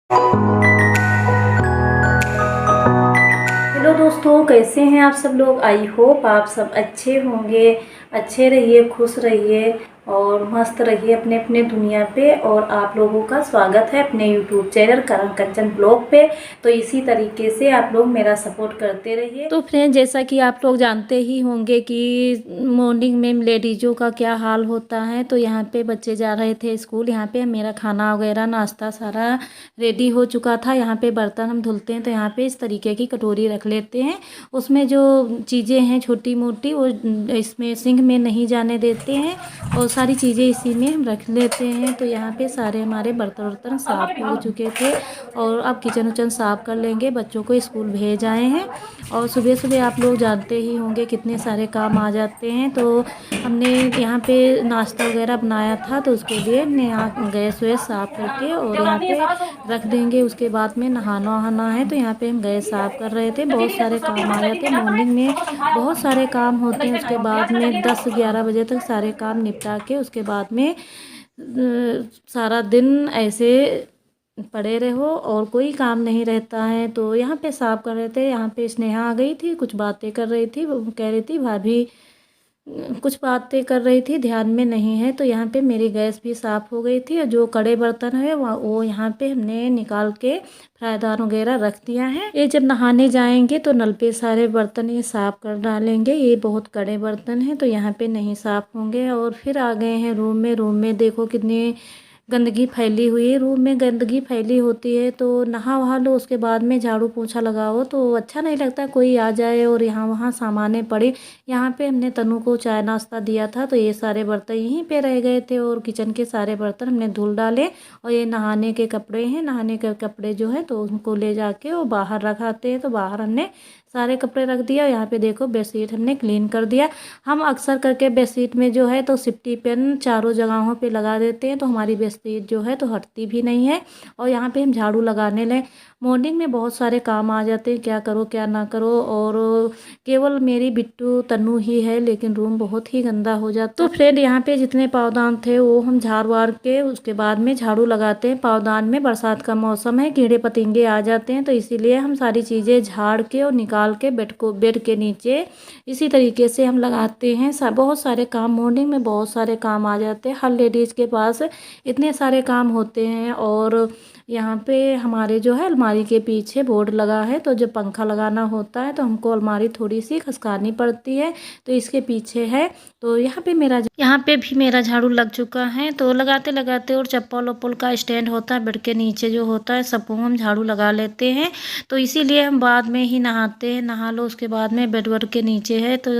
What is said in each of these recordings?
Hello दोस्तों, कैसे हैं आप सब लोग। आई होप आप सब अच्छे होंगे। अच्छे रहिए, खुश रहिए और मस्त रहिए अपने अपने दुनिया पे। और आप लोगों का स्वागत है अपने यूट्यूब चैनल करण कंचन ब्लॉग पे। तो इसी तरीके से आप लोग मेरा सपोर्ट करते रहिए। तो फ्रेंड, जैसा कि आप लोग जानते ही होंगे कि मॉर्निंग में लेडीज़ों का क्या हाल होता है। तो यहाँ पे बच्चे जा रहे थे स्कूल। यहाँ पे मेरा खाना वगैरह नाश्ता सारा रेडी हो चुका था। यहाँ पे बर्तन हम धुलते हैं तो यहाँ पे इस तरीके की कटोरी रख लेते हैं। उसमें जो चीज़ें हैं छोटी मोटी वो इसमें सिंक में नहीं जाने देते हैं और सारी चीज़ें इसी में हम रख लेते हैं। तो यहाँ पे सारे हमारे बर्तन वर्तन साफ़ हो चुके थे और अब किचन उचन साफ़ कर लेंगे। बच्चों को स्कूल भेज आए हैं और सुबह सुबह आप लोग जानते ही होंगे कितने सारे काम आ जाते हैं। तो हमने यहाँ पे नाश्ता वगैरह बनाया था तो उसके लिए यहाँ गैस वैस साफ़ करके और यहाँ पे रख देंगे। उसके बाद में नहाना वहाना है तो यहाँ पे हम गैस साफ़ कर रहे थे। बहुत सारे काम आ जाते हैं मॉर्निंग में, बहुत सारे काम होते हैं। उसके बाद में 10-11 बजे तक सारे काम निपटा के उसके बाद में सारा दिन ऐसे पड़े रहो और कोई काम नहीं रहता है। तो यहाँ पे साफ़ कर रहे थे। यहाँ पे स्नेहा आ गई थी, कुछ बातें कर रही थी। वो कह रही थी भाभी कुछ बातें कर रही थी, ध्यान में नहीं है। तो यहाँ पे मेरी गैस भी साफ़ हो गई थी और जो कड़े बर्तन है वो यहाँ पे हमने निकाल के फ्राईदान वगैरह रख दिया है। ये जब नहाने जाएंगे तो नल पे सारे बर्तन ये साफ़ कर डालेंगे। ये बहुत कड़े बर्तन हैं तो यहाँ पे नहीं साफ़ होंगे। और फिर आ गए हैं रूम में। रूम में देखो कितनी गंदगी फैली हुई है। रूम में गंदगी फैली होती है तो नहा वहा लो, उसके बाद में झाड़ू पोछा लगाओ तो अच्छा नहीं लगता कोई आ जाए और यहाँ वहाँ सामानें पड़े। यहाँ पे हमने तनु को चाय नाश्ता दिया था तो ये सारे बर्तन यहीं पे रह गए थे और किचन के सारे बर्तन हमने धुल डाले। और ये नहाने के कपड़े हैं, नहाने के कपड़े जो है तो उनको ले जाके वो बाहर रखाते हैं। तो बाहर हमने सारे कपड़े रख दिया। यहाँ पे देखो बेडशीट हमने क्लीन कर दिया। हम अक्सर करके बेडशीट में जो है तो सिफ्टी पेन चारों जगहों पे लगा देते हैं तो हमारी बेडशीट जो है तो हटती भी नहीं है। और यहाँ पे हम झाड़ू लगाने लें। मॉर्निंग में बहुत सारे काम आ जाते हैं, क्या करो क्या ना करो। और केवल मेरी बिट्टू तन्नू ही है लेकिन रूम बहुत ही गंदा हो जाता। तो फ्रेंड, यहाँ पे जितने पावदान थे वो हम झाड़ वाड़ के उसके बाद में झाड़ू लगाते हैं। पावदान में बरसात का मौसम है, कीड़े पतिंगे आ जाते हैं तो इसीलिए हम सारी चीज़ें झाड़ के और निकाल के बेड के नीचे इसी तरीके से हम लगाते हैं। बहुत सारे काम मॉर्निंग में बहुत सारे काम आ जाते हैं। हर लेडीज़ के पास इतने सारे काम होते हैं। और यहाँ पे हमारे जो है अलमारी के पीछे बोर्ड लगा है तो जब पंखा लगाना होता है तो हमको अलमारी थोड़ी सी खसकानी पड़ती है तो इसके पीछे है। तो यहाँ पे भी मेरा झाड़ू लग चुका है। तो लगाते लगाते और चप्पल वप्पल का स्टैंड होता है बेड के नीचे जो होता है सबको हम झाड़ू लगा लेते हैं। तो इसीलिए हम बाद में ही नहाते हैं। नहा लो उसके बाद में बेड वर्ड के नीचे है तो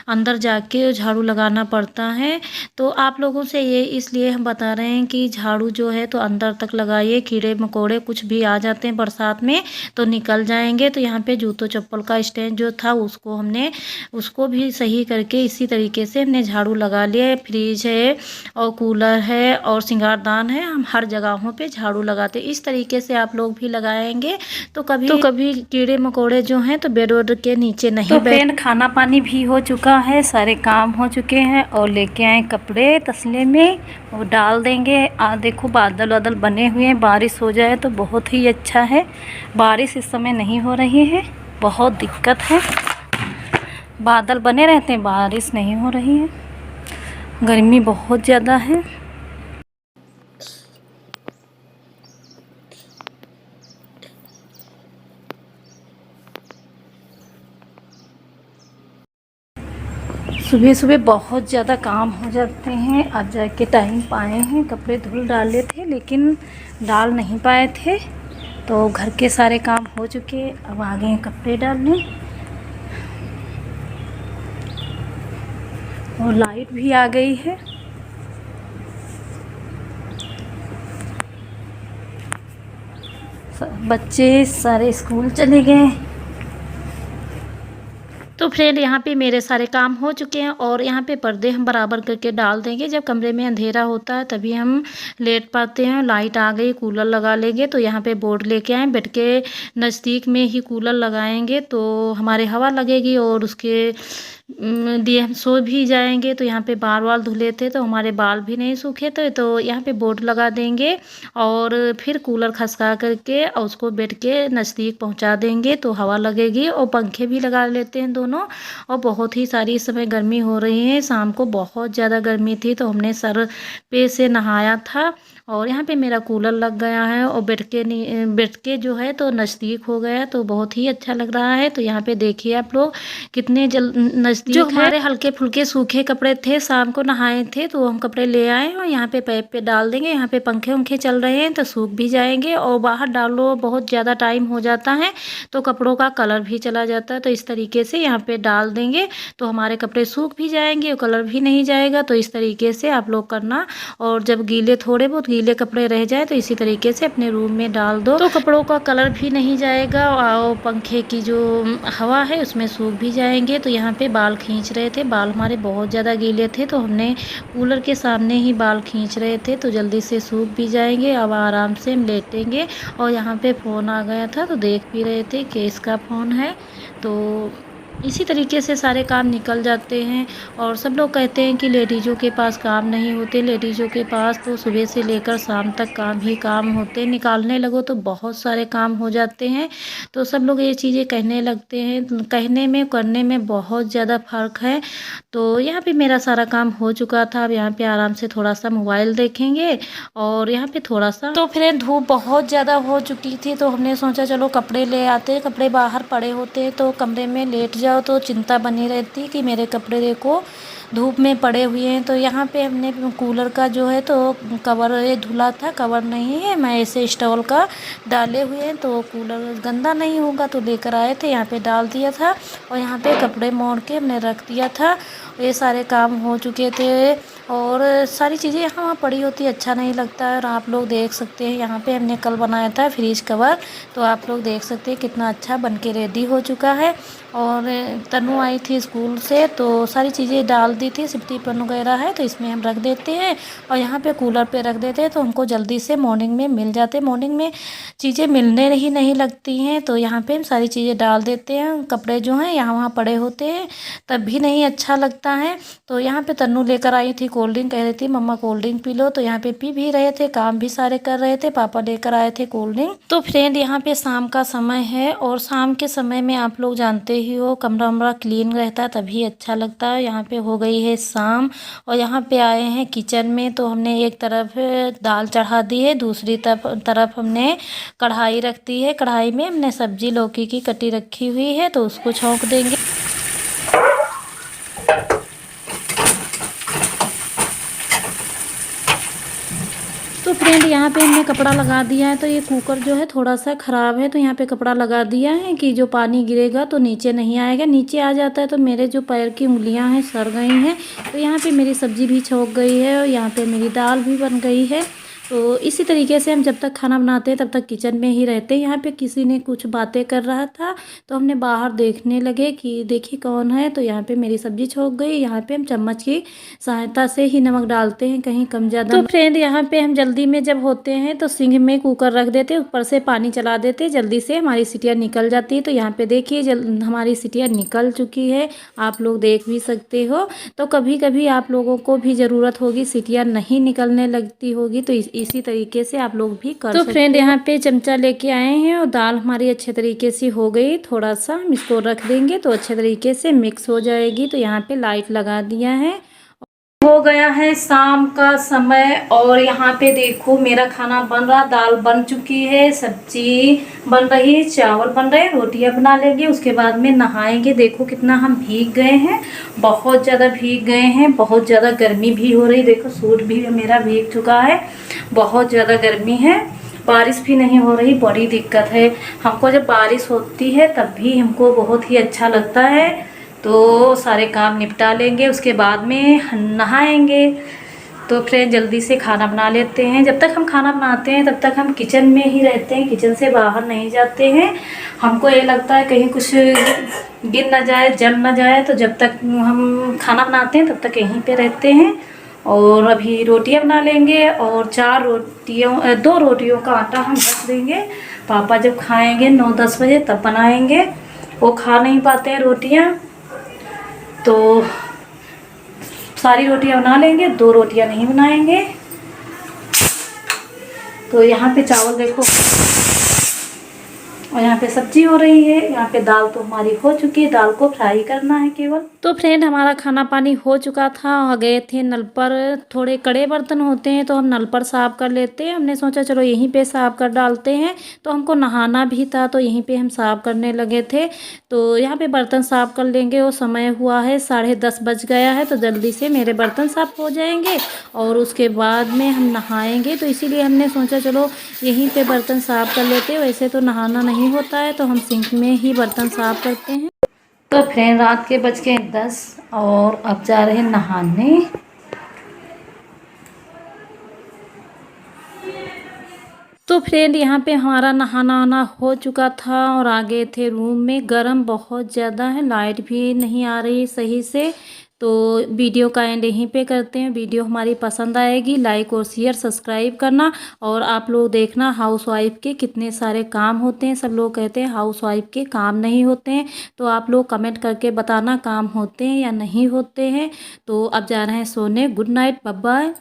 अंदर जाके झाड़ू लगाना पड़ता है। तो आप लोगों से ये इसलिए हम बता रहे हैं कि झाड़ू जो है तो अंदर तक लगाइए। कीड़े मकोड़े कुछ भी आ जाते हैं बरसात में तो निकल जाएंगे। तो यहाँ पे जूतों चप्पल का स्टैंड जो था उसको भी सही करके इसी तरीके से हमने झाड़ू लगा लिया। फ्रिज है और कूलर है और सिंगारदान है, हम हर जगहों पे झाड़ू लगाते। इस तरीके से आप लोग भी लगाएंगे तो कभी कीड़े मकोड़े जो हैं तो बेड वेड के नीचे नहीं तो फ्रेंड, खाना पानी भी हो चुका है, सारे काम हो चुके हैं और लेके आए कपड़े तसले में और डाल देंगे। देखो बादल वादल बने हुए हैं, बारिश हो जाए तो बहुत ही अच्छा है। बारिश इस समय नहीं हो रही है, बहुत दिक्कत है। बादल बने रहते हैं, बारिश नहीं हो रही है, गर्मी बहुत ज़्यादा है। सुबह सुबह बहुत ज़्यादा काम हो जाते हैं। आज जाके टाइम पाए हैं, कपड़े धुल डाले थे लेकिन डाल नहीं पाए थे। तो घर के सारे काम हो चुके, अब आ गए हैं कपड़े डालने। और लाइट भी आ गई है। बच्चे सारे स्कूल चले गए। तो फ्रेंड, यहाँ पे मेरे सारे काम हो चुके हैं और यहाँ पे पर्दे हम बराबर करके डाल देंगे। जब कमरे में अंधेरा होता है तभी हम लेट पाते हैं। लाइट आ गई, कूलर लगा लेंगे। तो यहाँ पे बोर्ड लेके आए, बेड के नज़दीक में ही कूलर लगाएंगे तो हमारे हवा लगेगी और उसके दिए हम सो भी जाएंगे तो यहाँ पे बाल वाल धुले थे तो हमारे बाल भी नहीं सूखे थे, तो यहाँ पे बोर्ड लगा देंगे और फिर कूलर खसका करके और उसको बेड के नज़दीक पहुँचा देंगे तो हवा लगेगी, और पंखे भी लगा लेते हैं दोनों। और बहुत ही सारी इस समय गर्मी हो रही है, शाम को बहुत ज़्यादा गर्मी थी तो हमने सर पे से नहाया था। और यहाँ पे मेरा कूलर लग गया है और बेड के जो है तो नज़दीक हो गया, तो बहुत ही अच्छा लग रहा है। तो यहाँ पे देखिए आप लोग कितने नज़दीक जो हमारे हल्के फुल्के सूखे कपड़े थे, शाम को नहाए थे तो हम कपड़े ले आए और यहाँ पे पैप पे डाल देंगे। यहाँ पे पंखे उंखे चल रहे हैं तो सूख भी जाएंगे, और बाहर डालो बहुत ज़्यादा टाइम हो जाता है तो कपड़ों का कलर भी चला जाता है। तो इस तरीके से यहाँ पे डाल देंगे तो हमारे कपड़े सूख भी जाएंगे और कलर भी नहीं जाएगा। तो इस तरीके से आप लोग करना, और जब गीले थोड़े बहुत गीले कपड़े रह जाए तो इसी तरीके से अपने रूम में डाल दो तो कपड़ों का कलर भी नहीं जाएगा और पंखे की जो हवा है उसमें सूख भी जाएंगे। तो यहाँ पे बाल खींच रहे थे, बाल हमारे बहुत ज़्यादा गीले थे तो हमने कूलर के सामने ही बाल खींच रहे थे तो जल्दी से सूख भी जाएंगे। अब आराम से हम लेटेंगे। और यहाँ पे फ़ोन आ गया था तो देख भी रहे थे कि इसका फ़ोन है, तो इसी तरीके से सारे काम निकल जाते हैं। और सब लोग कहते हैं कि लेडीज़ों के पास काम नहीं होते, लेडीज़ों के पास तो सुबह से लेकर शाम तक काम ही काम होते, निकालने लगो तो बहुत सारे काम हो जाते हैं। तो सब लोग ये चीज़ें कहने लगते हैं, कहने में करने में बहुत ज़्यादा फ़र्क है। तो यहाँ पे मेरा सारा काम हो चुका था, अब यहाँ पे आराम से थोड़ा सा मोबाइल देखेंगे और यहाँ पे थोड़ा सा तो फिर धूप बहुत ज़्यादा हो चुकी थी तो हमने सोचा चलो कपड़े ले आते, कपड़े बाहर पड़े होते तो कमरे में लेट जाओ तो चिंता बनी रहती कि मेरे कपड़े देखो धूप में पड़े हुए हैं। तो यहाँ पे हमने कूलर का जो है तो कवर ये धुला था, कवर नहीं है, मैं ऐसे स्टॉल का डाले हुए हैं तो कूलर गंदा नहीं होगा तो लेकर आए थे, यहाँ पे डाल दिया था और यहाँ पे कपड़े मोड़ के हमने रख दिया था। ये सारे काम हो चुके थे और सारी चीज़ें यहाँ वहाँ पड़ी होती अच्छा नहीं लगता है। और आप लोग देख सकते हैं यहाँ पे हमने कल बनाया था फ्रिज कवर, तो आप लोग देख सकते हैं कितना अच्छा बन के रेडी हो चुका है। और तनु आई थी स्कूल से तो सारी चीज़ें डाल दी थी, सिफ्टी पन वगैरह है तो इसमें हम रख देते हैं और यहाँ पे कूलर पे रख देते हैं तो हमको जल्दी से मॉर्निंग में मिल जाते। मॉर्निंग में चीज़ें मिलने ही नहीं लगती हैं तो यहाँ पे हम सारी चीज़ें डाल देते हैं। कपड़े जो हैं यहाँ वहाँ पड़े होते हैं तब भी नहीं अच्छा लगता है। तो यहाँ पे तन्नू लेकर आई थी कोल्ड ड्रिंक, कह रही थी मम्मा कोल्ड ड्रिंक पी लो, तो यहाँ पे पी भी रहे थे, काम भी सारे कर रहे थे, पापा लेकर आए थे कोल्ड ड्रिंक। तो फ्रेंड यहाँ पे शाम का समय है और शाम के समय में आप लोग जानते ही हो कमरा वमरा क्लीन रहता है तभी अच्छा लगता है। यहाँ पे हो गई है शाम और यहाँ पे आए हैं किचन में, तो हमने एक तरफ दाल चढ़ा दी है, दूसरी तरफ हमने कढ़ाई रख दी है। कढ़ाई में हमने सब्जी लौकी की कटी रखी हुई है तो उसको छौंक देंगे। तो फ्रेंड यहाँ पे हमने कपड़ा लगा दिया है, तो ये कुकर जो है थोड़ा सा ख़राब है तो यहाँ पे कपड़ा लगा दिया है कि जो पानी गिरेगा तो नीचे नहीं आएगा, नीचे आ जाता है तो मेरे जो पैर की उंगलियाँ हैं सड़ गई हैं। तो यहाँ पे मेरी सब्ज़ी भी छौंक गई है और यहाँ पे मेरी दाल भी बन गई है। तो इसी तरीके से हम जब तक खाना बनाते हैं तब तक किचन में ही रहते हैं। यहाँ पे किसी ने कुछ बातें कर रहा था तो हमने बाहर देखने लगे कि देखिए कौन है, तो यहाँ पे मेरी सब्जी छौंक गई। यहाँ पे हम चम्मच की सहायता से ही नमक डालते हैं, कहीं कम ज़्यादा। तो फ्रेंड यहाँ पे हम जल्दी में जब होते हैं तो सिंह में कुकर रख देते, ऊपर से पानी चला देते, जल्दी से हमारी सीटियाँ निकल जाती है। तो यहाँ पे देखिए हमारी सीटियाँ निकल चुकी है, आप लोग देख भी सकते हो। तो कभी कभी आप लोगों को भी ज़रूरत होगी, सीटियाँ नहीं निकलने लगती होगी तो इसी तरीके से आप लोग भी कर सकते हो। तो फ्रेंड यहाँ पे चमचा लेके आए हैं और दाल हमारी अच्छे तरीके से हो गई, थोड़ा सा हम इसको रख देंगे तो अच्छे तरीके से मिक्स हो जाएगी। तो यहाँ पे लाइट लगा दिया है, हो गया है शाम का समय और यहाँ पे देखो मेरा खाना बन रहा, दाल बन चुकी है, सब्जी बन रही है, चावल बन रहे हैं, रोटियां बना लेंगे, उसके बाद में नहाएंगे। देखो कितना हम भीग गए हैं, बहुत ज़्यादा भीग गए हैं, बहुत ज़्यादा गर्मी भी हो रही, देखो सूट भी मेरा भीग चुका है, बहुत ज़्यादा गर्मी है, बारिश भी नहीं हो रही, बड़ी दिक्कत है हमको। जब बारिश होती है तब भी हमको बहुत ही अच्छा लगता है। तो सारे काम निपटा लेंगे, उसके बाद में नहाएंगे। तो फ्रेंड जल्दी से खाना बना लेते हैं। जब तक हम खाना बनाते हैं तब तक हम किचन में ही रहते हैं, किचन से बाहर नहीं जाते हैं। हमको ये लगता है कहीं कुछ गिर ना जाए, जम ना जाए, तो जब तक हम खाना बनाते हैं तब तक यहीं पे रहते हैं। और अभी रोटियां बना लेंगे और 2 रोटियों का आटा हम रख देंगे, पापा जब खाएंगे 9-10 बजे तब बनाएंगे, वो खा नहीं पाते हैं रोटियां। तो सारी रोटियां बना लेंगे, 2 रोटियां नहीं बनाएंगे। तो यहाँ पे चावल देखो, और यहाँ पे सब्जी हो रही है। यहाँ पे दाल तो हमारी हो चुकी है, दाल को फ्राई करना है केवल। तो फ्रेंड हमारा खाना पानी हो चुका था और गए थे नल पर। थोड़े कड़े बर्तन होते हैं तो हम नल पर साफ़ कर लेते हैं। हमने सोचा चलो यहीं पे साफ़ कर डालते हैं। तो हमको नहाना भी था तो यहीं पे हम साफ़ करने लगे थे। तो यहाँ पे बर्तन साफ़ कर लेंगे। और समय हुआ है 10:30 बज गया है, तो जल्दी से मेरे बर्तन साफ़ हो जाएंगे और उसके बाद में हम नहाएंगे। तो इसीलिए हमने सोचा चलो यहीं पे बर्तन साफ़ कर लेते हैं। वैसे तो नहाना नहीं होता है तो हम सिंक में ही बर्तन साफ़ करते हैं। तो फ्रेंड रात के बज गए 10 और अब जा रहे हैं नहाने। तो फ्रेंड यहाँ पे हमारा नहाना आना हो चुका था और आ गए थे रूम में। गर्म बहुत ज़्यादा है, लाइट भी नहीं आ रही सही से। तो वीडियो का एंड यहीं पे करते हैं। वीडियो हमारी पसंद आएगी, लाइक और शेयर सब्सक्राइब करना। और आप लोग देखना हाउसवाइफ के कितने सारे काम होते हैं। सब लोग कहते हैं हाउसवाइफ के काम नहीं होते हैं, तो आप लोग कमेंट करके बताना काम होते हैं या नहीं होते हैं। तो अब जा रहे हैं सोने। Good night, bye bye.